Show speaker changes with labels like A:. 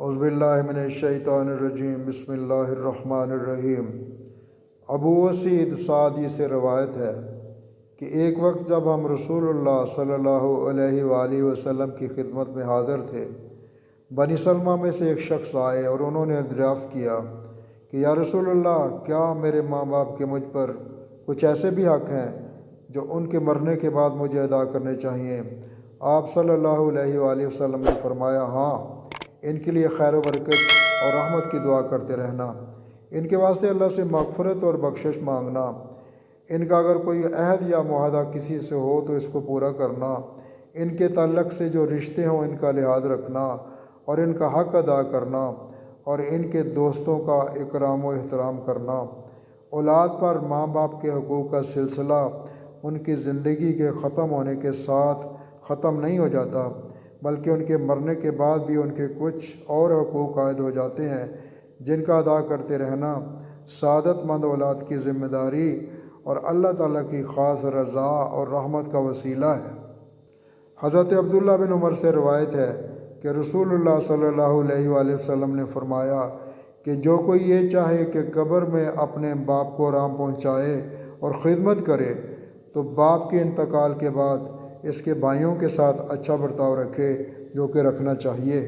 A: اعوذ باللہ من الشیطان الرجیم، بسم اللہ الرحمن الرحیم۔ ابو وسید سعدی سے روایت ہے کہ ایک وقت جب ہم رسول اللہ صلی اللہ علیہ وآلہ وسلم کی خدمت میں حاضر تھے، بنی سلمہ میں سے ایک شخص آئے اور انہوں نے دریافت کیا کہ یا رسول اللہ، کیا میرے ماں باپ کے مجھ پر کچھ ایسے بھی حق ہیں جو ان کے مرنے کے بعد مجھے ادا کرنے چاہیے؟ آپ صلی اللہ علیہ وآلہ وسلم نے فرمایا، ہاں، ان کے لیے خیر و برکت اور رحمت کی دعا کرتے رہنا، ان کے واسطے اللہ سے مغفرت اور بخشش مانگنا، ان کا اگر کوئی عہد یا معاہدہ کسی سے ہو تو اس کو پورا کرنا، ان کے تعلق سے جو رشتے ہوں ان کا لحاظ رکھنا اور ان کا حق ادا کرنا، اور ان کے دوستوں کا اکرام و احترام کرنا۔ اولاد پر ماں باپ کے حقوق کا سلسلہ ان کی زندگی کے ختم ہونے کے ساتھ ختم نہیں ہو جاتا، بلکہ ان کے مرنے کے بعد بھی ان کے کچھ اور حقوق عائد ہو جاتے ہیں، جن کا ادا کرتے رہنا سعادت مند اولاد کی ذمہ داری اور اللہ تعالیٰ کی خاص رضا اور رحمت کا وسیلہ ہے۔ حضرت عبداللہ بن عمر سے روایت ہے کہ رسول اللہ صلی اللہ علیہ وآلہ وسلم نے فرمایا کہ جو کوئی یہ چاہے کہ قبر میں اپنے باپ کو آرام پہنچائے اور خدمت کرے تو باپ کے انتقال کے بعد اس کے بھائیوں کے ساتھ اچھا برتاؤ رکھے، جو کہ رکھنا چاہیے۔